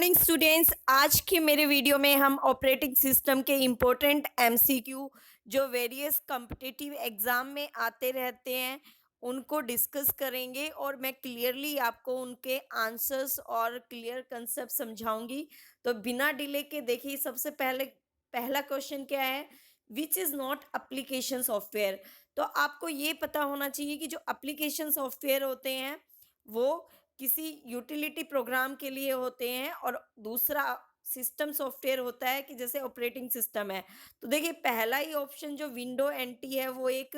Morning students. आज के मेरे वीडियो में हम ऑपरेटिंग सिस्टम के इम्पोर्टेंट एमसीक्यू जो वेरियस कम्पिटिटिव एग्जाम में आते रहते हैं उनको डिस्कस करेंगे और मैं क्लियरली आपको उनके आंसर्स और क्लियर कंसेप्ट समझाऊंगी। तो बिना डिले के देखिए, सबसे पहले पहला क्वेश्चन क्या है? Which is not application software. तो आपको ये पता होना चाहिए कि जो एप्लीकेशन सॉफ्टवेयर होते हैं वो किसी यूटिलिटी प्रोग्राम के लिए होते हैं, और दूसरा सिस्टम सॉफ्टवेयर होता है कि जैसे ऑपरेटिंग सिस्टम है। तो देखिए, पहला ही ऑप्शन जो विंडो एनटी है वो एक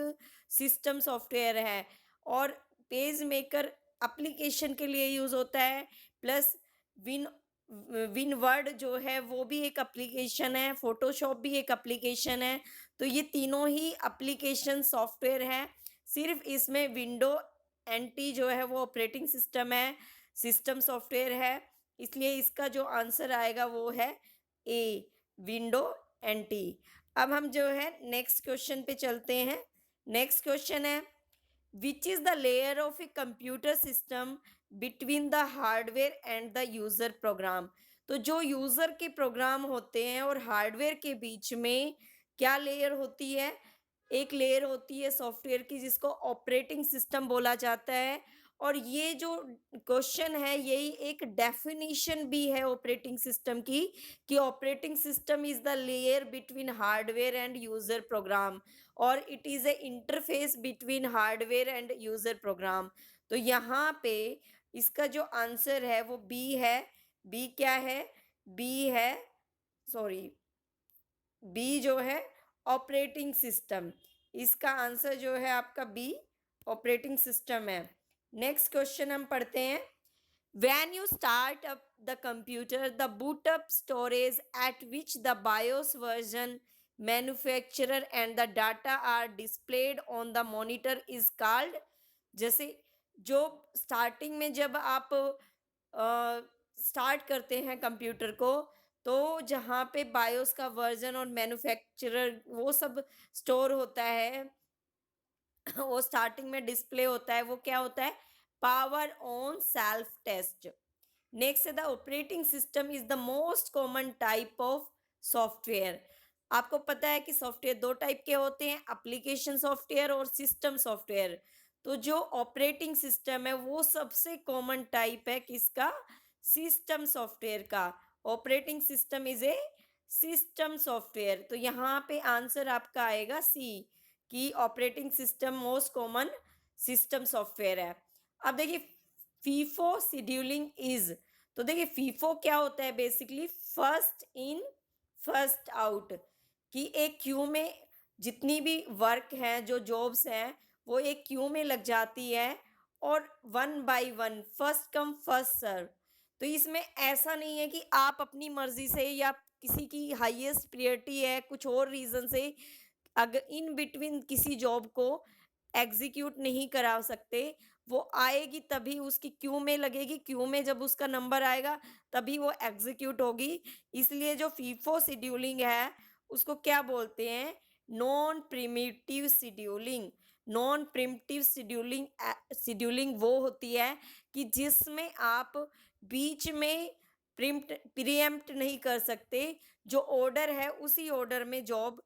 सिस्टम सॉफ्टवेयर है, और पेज मेकर एप्लीकेशन के लिए यूज़ होता है। प्लस विन विन वर्ड जो है वो भी एक एप्लीकेशन है, फोटोशॉप भी एक एप्लीकेशन है। तो ये तीनों ही एप्लीकेशन सॉफ्टवेयर हैं। सिर्फ इसमें विंडो एनटी जो है वो ऑपरेटिंग सिस्टम है, सिस्टम सॉफ्टवेयर है। इसलिए इसका जो आंसर आएगा वो है ए, विंडो एनटी। अब हम जो है नेक्स्ट क्वेश्चन पे चलते हैं। नेक्स्ट क्वेश्चन है, which is the layer of a computer system between the hardware and the user program. तो जो यूज़र के प्रोग्राम होते हैं और हार्डवेयर के बीच में क्या लेयर होती है? एक लेयर होती है सॉफ्टवेयर की जिसको ऑपरेटिंग सिस्टम बोला जाता है। और ये जो क्वेश्चन है यही एक डेफिनेशन भी है ऑपरेटिंग सिस्टम की, कि operating system is the layer between hardware and user program, और it is a interface between hardware and user program. तो यहाँ पे इसका जो आंसर है वो बी है। बी क्या है? बी है, सॉरी, बी जो है ऑपरेटिंग सिस्टम। इसका आंसर जो है आपका बी, ऑपरेटिंग सिस्टम है। नेक्स्ट क्वेश्चन हम पढ़ते हैं। When you start up the computer, the boot up storage at which the BIOS version, manufacturer and the data are displayed on the monitor is called। जैसे जो starting में जब आप start करते हैं कंप्यूटर को, तो जहाँ पे बायोस का वर्जन और मैन्युफैक्चरर वो सब स्टोर होता है, वो स्टार्टिंग में डिस्प्ले होता है, वो क्या होता है? Power on self test. Next, the operating system is the most common type of software. आपको पता है कि सॉफ्टवेयर दो टाइप के होते हैं, एप्लीकेशन सॉफ्टवेयर और सिस्टम सॉफ्टवेयर। तो जो ऑपरेटिंग सिस्टम है वो सबसे कॉमन टाइप है किसका? सिस्टम सॉफ्टवेयर का। Operating system is a system software. तो यहाँ पे आंसर आपका आएगा सी, कि operating system most common system software है। अब देखिए, फीफो शेड्यूलिंग इज। तो देखिए, फीफो क्या होता है? Basically first in first out, कि एक क्यू में जितनी भी वर्क हैं, जो जॉब्स हैं, वो एक क्यू में लग जाती है, और one by one, first come first serve. तो इसमें ऐसा नहीं है कि आप अपनी मर्जी से या किसी की हाईएस्ट प्रायोरिटी है कुछ और रीज़न से अगर इन बिटवीन किसी जॉब को एग्जीक्यूट नहीं करा सकते। वो आएगी तभी उसकी क्यू में लगेगी, क्यू में जब उसका नंबर आएगा तभी वो एग्जीक्यूट होगी। इसलिए जो फीफो शेड्यूलिंग है उसको क्या बोलते हैं? Non primitive scheduling. Non primitive scheduling scheduling वो होती है कि जिसमें आप बीच में प्रीएम्प्ट नहीं कर सकते। जो ऑर्डर है उसी ऑर्डर में जॉब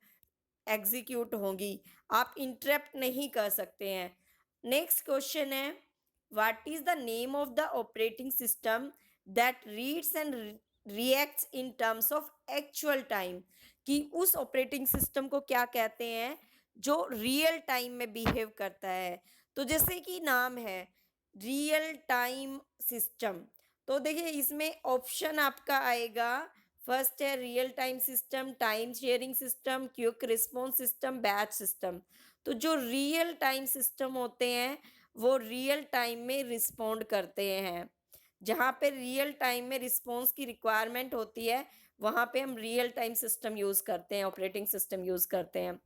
एग्जीक्यूट होंगी, आप इंटरप्ट नहीं कर सकते हैं। नेक्स्ट क्वेश्चन है, what is the name of the operating system that reads and reacts in terms of actual time. कि उस ऑपरेटिंग सिस्टम को क्या कहते हैं जो रियल टाइम में बिहेव करता है। तो जैसे कि नाम है रियल टाइम सिस्टम, तो देखिए इसमें ऑप्शन आपका आएगा। फर्स्ट है real time system, time sharing system, quick response system, batch system. तो जो रियल टाइम सिस्टम होते हैं वो रियल टाइम में रिस्पॉन्ड करते हैं। जहाँ पे रियल टाइम में रिस्पॉन्स की रिक्वायरमेंट होती है वहाँ पे हम रियल टाइम सिस्टम यूज़ करते हैं, ऑपरेटिंग सिस्टम यूज़ करते हैं।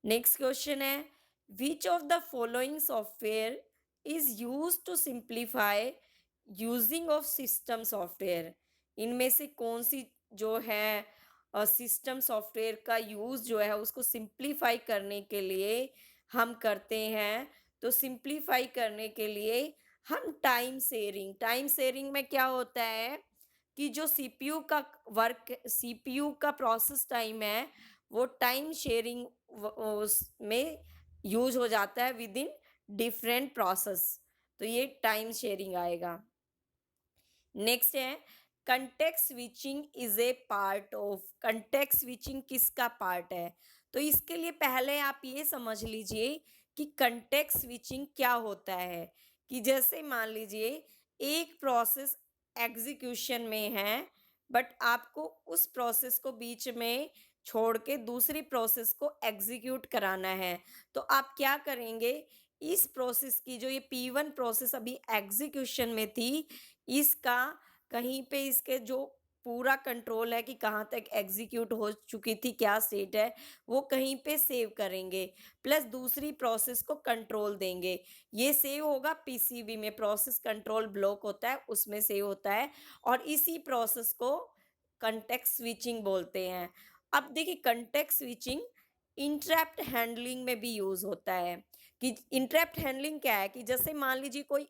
नेक्स्ट क्वेश्चन है, which of the following software is use to simplify using of system software. इनमें से कौन सी जो है सिस्टम सॉफ्टवेयर का यूज़ जो है उसको सिंप्लीफाई करने के लिए हम करते हैं? तो सिंप्लीफाई करने के लिए हम टाइम शेयरिंग में क्या होता है? कि जो सीपीयू का प्रोसेस टाइम है, वो टाइम शेयरिंग उसमें यूज हो जाता है विद इन डिफरेंट प्रोसेस। तो ये टाइम शेयरिंग आएगा। नेक्स्ट है context switching is a part of. Context switching किसका पार्ट है? तो इसके लिए पहले आप ये समझ लीजिए कि कंटेक्स्ट स्विचिंग क्या होता है। कि जैसे मान लीजिए एक प्रोसेस एग्जीक्यूशन में है, बट आपको उस प्रोसेस को बीच में छोड़ के दूसरी प्रोसेस को एग्जीक्यूट कराना है। तो आप क्या करेंगे, इस प्रोसेस की जो ये P1 प्रोसेस अभी एग्जीक्यूशन में थी, इसका कहीं पे इसके जो पूरा कंट्रोल है कि कहाँ तक एग्जीक्यूट हो चुकी थी, क्या स्टेट है, वो कहीं पे सेव करेंगे, प्लस दूसरी प्रोसेस को कंट्रोल देंगे। ये सेव होगा पीसीबी में, प्रोसेस कंट्रोल ब्लॉक होता है उसमें सेव होता है, और इसी प्रोसेस को कंटेक्स्ट स्विचिंग बोलते हैं। अब देखिए कंटेक्स्ट स्विचिंग इंटरप्ट हैंडलिंग में भी यूज होता है। कि इंटरप्ट हैंडलिंग क्या है, कि जैसे मान लीजिए कोई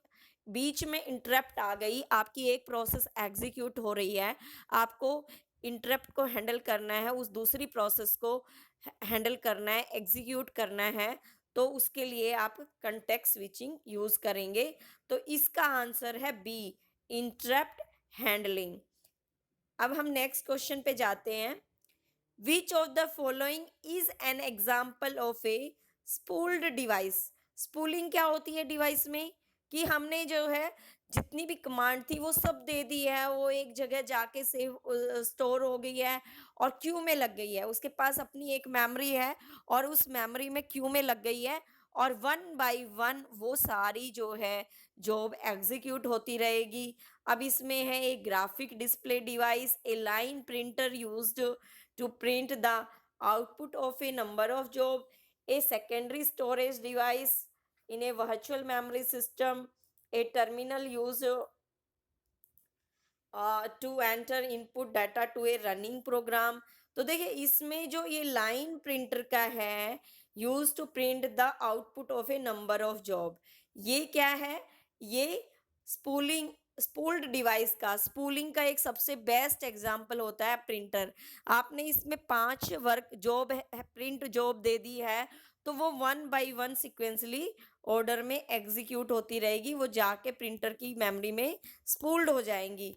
बीच में इंटरप्ट आ गई, आपकी एक प्रोसेस एग्जीक्यूट हो रही है, आपको इंटरप्ट को हैंडल करना है, उस दूसरी प्रोसेस को हैंडल करना है, एग्जीक्यूट करना है, तो उसके लिए आप कंटेक्स्ट स्विचिंग यूज करेंगे। तो इसका आंसर है बी, इंटरप्ट हैंडलिंग। अब हम नेक्स्ट क्वेश्चन पे जाते हैं। Which of the following is an example of a spooled device? Spooling क्या होती है डिवाइस में? कि हमने जो है जितनी भी कमांड थी वो सब दे दी है, वो एक जगह जाके सेव स्टोर हो गई है और क्यू में लग गई है, उसके पास अपनी एक मेमोरी है और उस मेमोरी में क्यू में लग गई है, और वन बाय वन वो सारी जो है जॉब एग्जीक्यूट होती रहेगी। अब इसमें है एक graphic display device, A line printer used to print the output of a number of job, a secondary storage device in a virtual memory system, a terminal used to enter input data to a running program. तो देखिए इसमें जो ये line printer का है, use to print the output of a number of job, ये क्या है? ये स्पूलिंग, स्पूल्ड डिवाइस का, स्पूलिंग का एक सबसे बेस्ट एग्जांपल होता है प्रिंटर। आपने इसमें 5 वर्क जॉब प्रिंट जॉब दे दी है, तो वो one by one sequentially order में एग्जीक्यूट होती रहेगी, वो जाके प्रिंटर की मेमोरी में स्पूल्ड हो जाएंगी।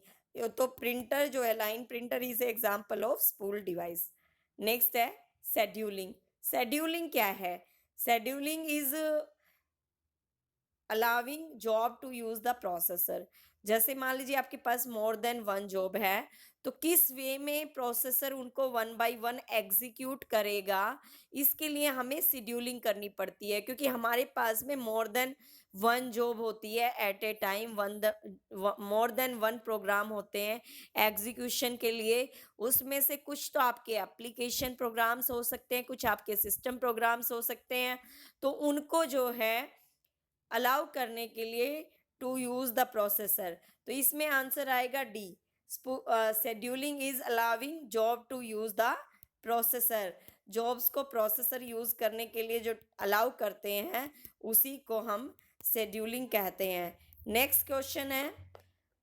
तो प्रिंटर जो है, line printer is example of spool device. Next है शेड्यूलिंग। शेड्यूलिंग क्या है? Scheduling is allowing job to use the processor. जैसे मान लीजिए आपके पास मोर देन वन जॉब है, तो किस वे में प्रोसेसर उनको वन बाय वन एग्जीक्यूट करेगा, इसके लिए हमें शेड्यूलिंग करनी पड़ती है, क्योंकि हमारे पास में मोर देन वन जॉब होती है at a time, more than one program होते हैं एग्जीक्यूशन के लिए। उसमें से कुछ तो आपके एप्लीकेशन प्रोग्राम्स हो सकते हैं, कुछ आपके सिस्टम प्रोग्राम्स हो सकते हैं, तो उनको जो है अलाउ करने के लिए टू यूज द प्रोसेसर। तो इसमें आंसर आएगा D, scheduling is allowing job to use the processor. Jobs को प्रोसेसर यूज करने के लिए जो अलाउ करते हैं उसी को हम शेड्यूलिंग कहते हैं। नेक्स्ट क्वेश्चन है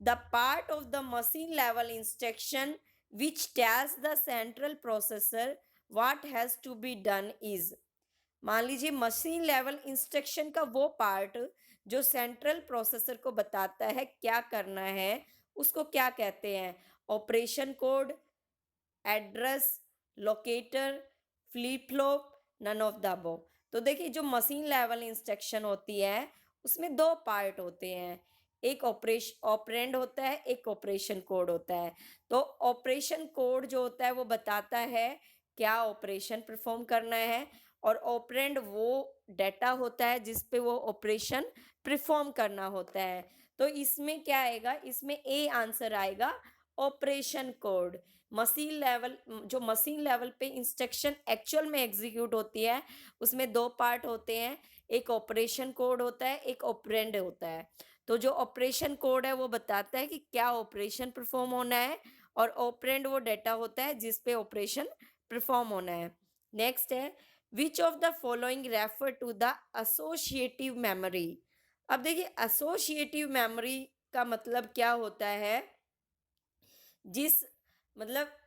the part of the machine level instruction which tells the central processor what has to be done is. मान लीजिए मशीन लेवल इंस्ट्रक्शन का वो पार्ट जो सेंट्रल प्रोसेसर को बताता है क्या करना है, उसको क्या कहते हैं? Operation code, address, locator, flip flop, none of the above. तो देखिए जो मशीन लेवल इंस्ट्रक्शन होती है उसमें दो पार्ट होते हैं, एक ऑपरेंड होता है, एक ऑपरेशन कोड होता है। तो ऑपरेशन कोड जो होता है वो बताता है क्या ऑपरेशन परफॉर्म करना है, और ऑपरेंड वो डाटा होता है जिस पे वो ऑपरेशन परफॉर्म करना होता है। तो इसमें क्या आएगा? इसमें ए आंसर आएगा, ऑपरेशन कोड। मशीन लेवल, जो मशीन लेवल पे इंस्ट्रक्शन एक्चुअल में एग्जीक्यूट होती है उसमें दो पार्ट होते हैं, एक ऑपरेशन कोड होता है, एक ऑपरेंड होता है। तो जो ऑपरेशन कोड है वो बताता है कि क्या ऑपरेशन परफॉर्म होना है, और ऑपरेंड वो डाटा होता है जिस पे ऑपरेशन परफॉर्म होना है। नेक्स्ट है which of the following refer to the associative memory. अब देखिए एसोसिएटिव मेमोरी का मतलब क्या होता है जिस मतलब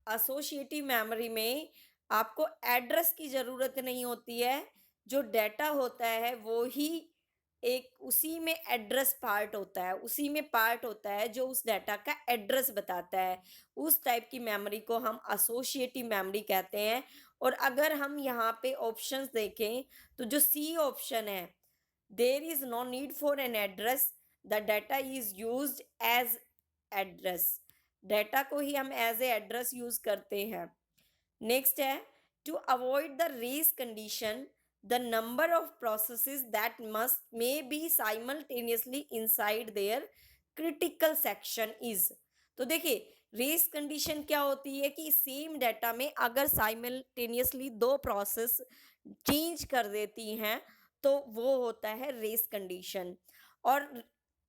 एसोसिएटिव मेमोरी में आपको एड्रेस की ज़रूरत नहीं होती है, जो डेटा होता है वो ही एक उसी में एड्रेस पार्ट होता है, उसी में पार्ट होता है जो उस डेटा का एड्रेस बताता है। उस टाइप की मेमोरी को हम एसोसिएटिव मेमोरी कहते हैं। और अगर हम यहाँ पे ऑप्शंस देखें, तो जो सी ऑप्शन है, there is no need for an address, the data is used as address. Data को ही हम एज ए एड्रेस यूज करते हैं। नेक्स्ट है, to avoid the race condition, the number of processes that must may be simultaneously inside their critical section is. तो देखिए, race condition क्या होती है कि सेम डेटा में अगर साइमल्टेनियसली दो प्रोसेस चेंज कर देती हैं, तो वो होता है रेस कंडीशन। और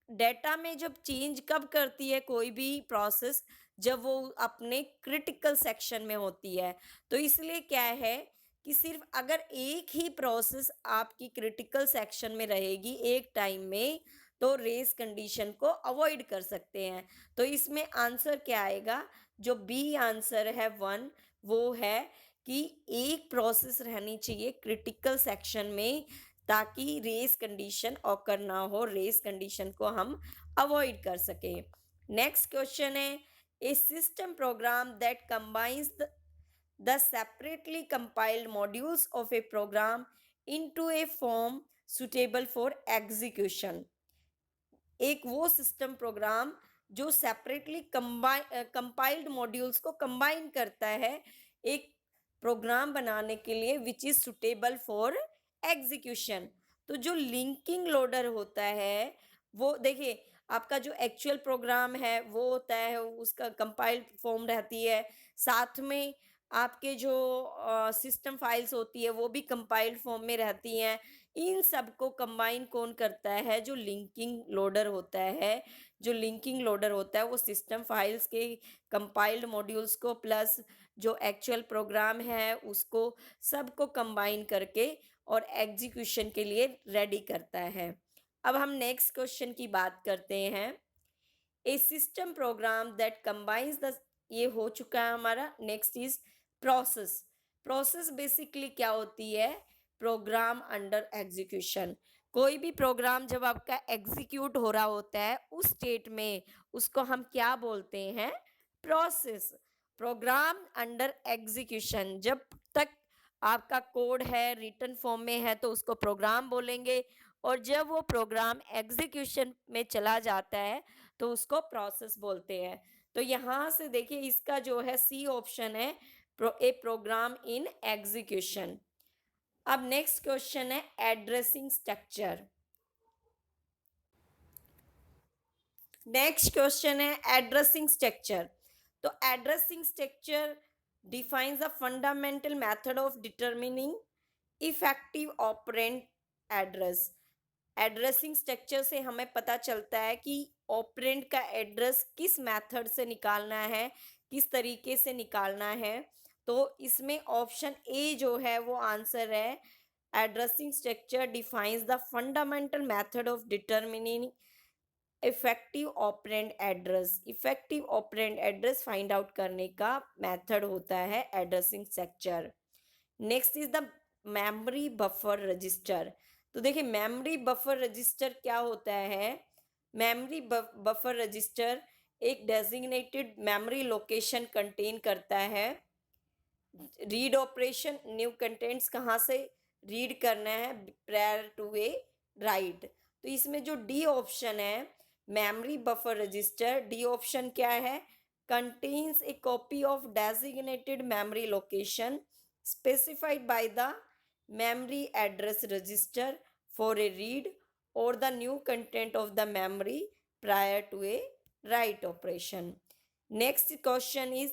डेटा में जब चेंज कब करती है कोई भी प्रोसेस, जब वो अपने क्रिटिकल सेक्शन में होती है। तो इसलिए क्या है कि सिर्फ अगर एक ही प्रोसेस आपकी क्रिटिकल सेक्शन में रहेगी एक टाइम में, तो रेस कंडीशन को अवॉइड कर सकते हैं। तो इसमें आंसर क्या आएगा, जो बी आंसर है 1, वो है कि एक प्रोसेस रहनी चाहिए क्रिटिकल सेक्शन में, ताकि रेस कंडीशन ऑकर ना हो, रेस कंडीशन को हम अवॉइड कर सकें। नेक्स्ट क्वेश्चन है, a system program that combines the separately compiled modules of a program into a form suitable for execution. एक वो सिस्टम प्रोग्राम जो सेपरेटली कंपाइल्ड मॉड्यूल्स को कंबाइन करता है एक प्रोग्राम बनाने के लिए, which is suitable for execution. तो जो लिंकिंग लोडर होता है, वो देखिए, आपका जो एक्चुअल प्रोग्राम है वो होता है, उसका कंपाइल्ड फॉर्म रहती है, साथ में आपके जो सिस्टम फाइल्स होती है वो भी कंपाइल्ड फॉर्म में रहती हैं। इन सबको कंबाइन कौन करता है, जो लिंकिंग लोडर होता है। जो लिंकिंग लोडर होता है वो सिस्टम फाइल्स के कंपाइल्ड मॉड्यूल्स को प्लस जो एक्चुअल प्रोग्राम है उसको सबको कंबाइन करके और एग्जीक्यूशन के लिए रेडी करता है। अब हम नेक्स्ट क्वेश्चन की बात करते हैं। A system program that combines the, ये हो चुका है हमारा। Next is process. Process basically क्या होती है, प्रोग्राम अंडर एग्जीक्यूशन। कोई भी प्रोग्राम जब आपका एग्जीक्यूट हो रहा होता है उस स्टेट में, उसको हम क्या बोलते हैं, प्रोसेस। प्रोग्राम अंडर एग्जीक्यूशन, जब तक आपका कोड है रिटन फॉर्म में है तो उसको प्रोग्राम बोलेंगे, और जब वो प्रोग्राम एग्जीक्यूशन में चला जाता है तो उसको प्रोसेस बोलते हैं। तो यहाँ से देखिए, इसका जो है सी ऑप्शन है, ए प्रोग्राम इन एग्जीक्यूशन। अब नेक्स्ट क्वेश्चन है एड्रेसिंग स्ट्रक्चर। नेक्स्ट क्वेश्चन है एड्रेसिंग स्ट्रक्चर। तो addressing structure defines the fundamental method of determining effective operand address. Addressing structure से हमें पता चलता है कि ऑपरेंड का एड्रेस किस मेथड से निकालना है, किस तरीके से निकालना है। तो इसमें ऑप्शन ए जो है वो आंसर है। Addressing structure defines the fundamental method of determining effective operand address. Effective operand address find out करने का मेथड होता है addressing structure. Next is the memory buffer register. तो देखिए, मेमोरी बफर रजिस्टर क्या होता है। मेमोरी बफर रजिस्टर एक डेजिग्नेटेड मेमोरी लोकेशन कंटेन करता है। रीड ऑपरेशन, न्यू कंटेंट्स कहाँ से रीड करना है प्रायर टू ए राइट। तो इसमें जो डी ऑप्शन है, memory buffer register, D option क्या है, contains A copy of designated memory location specified by the memory address register for a read or the new content of the memory prior to a write operation. Next question is,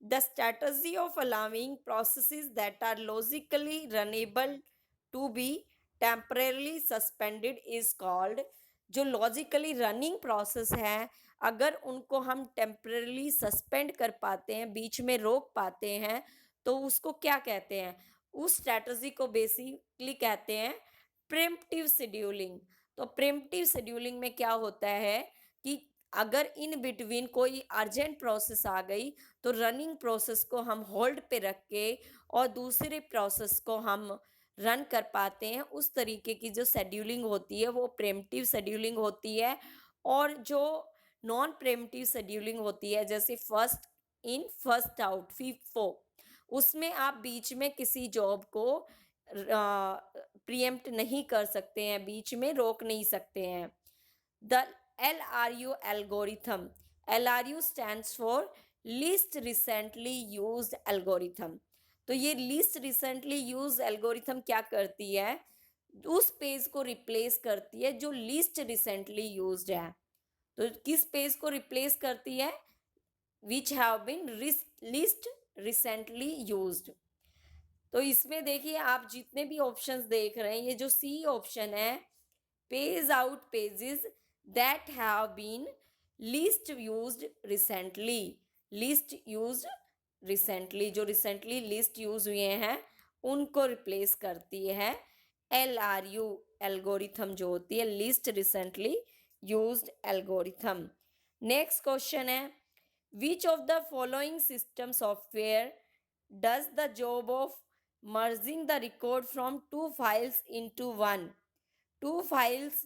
the strategy of allowing processes that are logically runnable to be temporarily suspended is called। जो logically running process है, अगर उनको हम temporarily suspend कर पाते हैं, बीच में रोक पाते हैं, तो उसको क्या कहते हैं, उस स्ट्रैटेजी को बेसिकली कहते हैं प्रिम्प्टिव शेड्यूलिंग। तो प्रिम्प्टिव शेड्यूलिंग में क्या होता है कि अगर इन बिटवीन कोई अर्जेंट प्रोसेस आ गई तो रनिंग प्रोसेस को हम होल्ड पे रख के और दूसरे प्रोसेस को हम रन कर पाते हैं। उस तरीके की जो शेड्यूलिंग होती है वो प्रेम्पटिव शेड्यूलिंग होती है। और जो नॉन प्रेम्पटिव शेड्यूलिंग होती है जैसे first in first out FIFO, उसमें आप बीच में किसी जॉब को प्रीएम्प्ट नहीं कर सकते हैं, बीच में रोक नहीं सकते हैं। The LRU algorithm. LRU stands for least recently used algorithm. तो ये लीस्ट रिसेंटली यूज एल्गोरिथम क्या करती है, उस पेज को रिप्लेस करती है जो लीस्ट रिसेंटली यूज्ड है। तो किस पेज को रिप्लेस करती है, which have been least recently used. तो इसमें देखिए आप जितने भी ऑप्शंस देख रहे हैं, ये जो सी ऑप्शन है, pays out pages that have been least used recently, least used recently, जो recently least use हुए हैं उनको रिप्लेस करती है LRU एल्गोरिथम जो होती है, least recently used algorithm. Next question है, which of the following system software does the job of merging the record from two files into one। Two files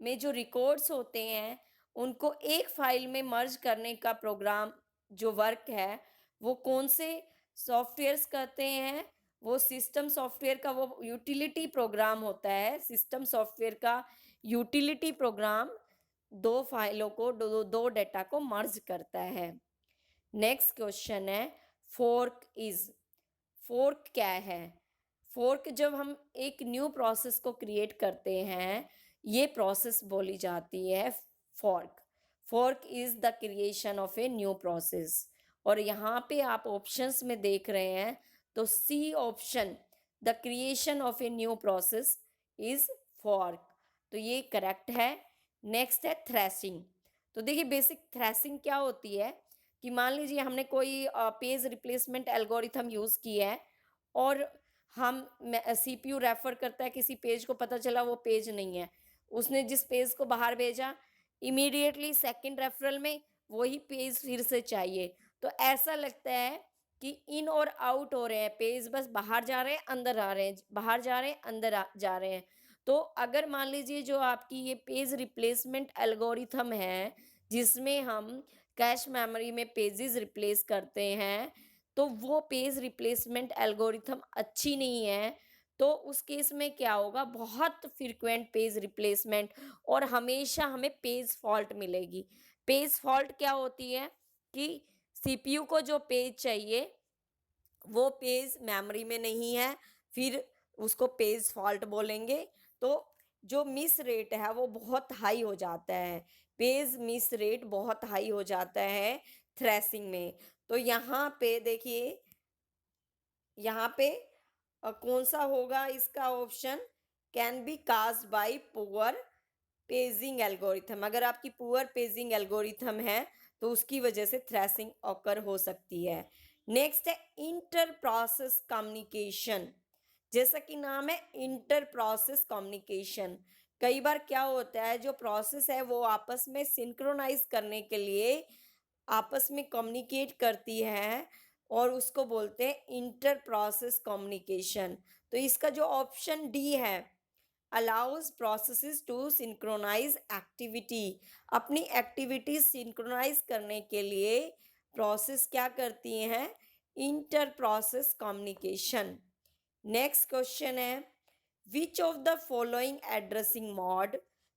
में जो रिकॉर्ड्स होते हैं उनको एक फाइल में मर्ज करने का प्रोग्राम जो वर्क है वो कौन से सॉफ्टवेयर्स करते हैं, वो सिस्टम सॉफ्टवेयर का वो यूटिलिटी प्रोग्राम होता है। सिस्टम सॉफ्टवेयर का यूटिलिटी प्रोग्राम दो फाइलों को दो डेटा को मर्ज करता है। नेक्स्ट क्वेश्चन है, फोर्क इज, फोर्क क्या है। फोर्क जब हम एक न्यू प्रोसेस को क्रिएट करते हैं, ये प्रोसेस बोली जाती है fork. Fork is the creation of a new process. और यहाँ पे आप ऑप्शंस में देख रहे हैं तो C option, the creation of a new process is fork, तो ये करेक्ट है। नेक्स्ट है थ्रेसिंग। तो देखिए बेसिक थ्रेसिंग क्या होती है कि मान लीजिए हमने कोई पेज रिप्लेसमेंट एल्गोरिथम यूज़ किया है और हम सीपीयू रेफर करता है किसी पेज को, पता चला वो पेज नहीं है, उसने जिस पेज को बाहर भेजा इमीडिएटली सेकंड रेफरल में वही पेज फिर से चाहिए। तो ऐसा लगता है कि इन और आउट हो रहे हैं पेज, बस बाहर जा रहे हैं अंदर आ रहे हैं, बाहर जा रहे हैं अंदर जा रहे हैं। तो अगर मान लीजिए जो आपकी ये पेज रिप्लेसमेंट एल्गोरिथम है जिसमें हम कैश मेमोरी में पेजेस रिप्लेस करते हैं, तो वो पेज रिप्लेसमेंट एल्गोरिथम अच्छी नहीं है। तो उस केस में क्या होगा, बहुत फ्रीक्वेंट पेज रिप्लेसमेंट और हमेशा हमें पेज फॉल्ट मिलेगी। पेज फॉल्ट क्या होती है कि सीपीयू को जो पेज चाहिए वो पेज मेमोरी में नहीं है, फिर उसको पेज फॉल्ट बोलेंगे। तो जो मिस रेट है वो बहुत हाई हो जाता है, पेज मिस रेट बहुत हाई हो जाता है थ्रेसिंग में। तो यहाँ पे देखिए, यहाँ पे कौन सा होगा इसका option, can be caused bye poor paging algorithm. अगर आपकी पुअर पेजिंग एल्गोरिथम है तो उसकी वजह से थ्रेसिंग ऑकर हो सकती है। नेक्स्ट है इंटर प्रोसेस कम्युनिकेशन। जैसा कि नाम है इंटर प्रोसेस कम्युनिकेशन, कई बार क्या होता है जो प्रोसेस है वो आपस में सिंक्रोनाइज करने के लिए आपस में कम्युनिकेट करती है और उसको बोलते हैं इंटर प्रोसेस कम्युनिकेशन। तो इसका जो ऑप्शन डी है, allows processes to synchronise activity, अपनी एक्टिविटीज सिंक्रोनाइज करने के लिए प्रोसेस क्या करती हैं, inter process communication. Next question है, which of the following addressing mode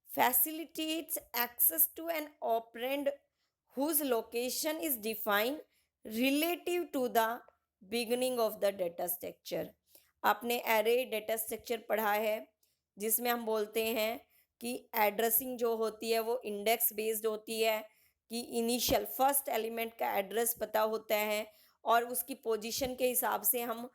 facilitates access to an operand whose location is defined relative to the beginning of the data structure। आपने array data structure पढ़ा है जिसमें हम बोलते हैं कि addressing जो होती है वो इंडेक्स बेस्ड होती है, कि इनिशियल फर्स्ट एलिमेंट का एड्रेस पता होता है और उसकी पोजीशन के हिसाब से हम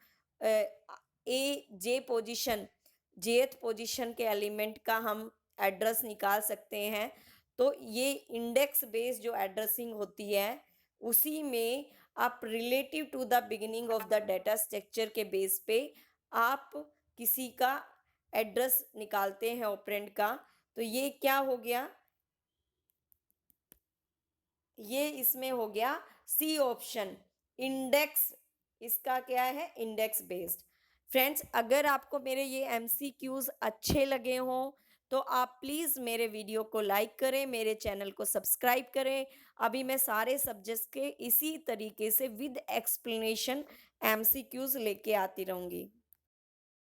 जेथ पोजीशन के एलिमेंट का हम एड्रेस निकाल सकते हैं। तो ये इंडेक्स बेस्ड जो एड्रेसिंग होती है उसी में आप relative to the beginning of the data structure के बेस पे आप किसी का एड्रेस निकालते हैं ऑपरेंड का। तो ये क्या हो गया, ये इसमें हो गया सी ऑप्शन, इंडेक्स। इसका क्या है, इंडेक्स बेस्ड। फ्रेंड्स, अगर आपको मेरे ये एमसीक्यूज अच्छे लगे हों तो आप प्लीज़ मेरे वीडियो को लाइक करें, मेरे चैनल को सब्सक्राइब करें। अभी मैं सारे सब्जेक्ट्स के इसी तरीके से विद एक्सप्लेनेशन एमसीक्यूज लेके आती रहूँगी।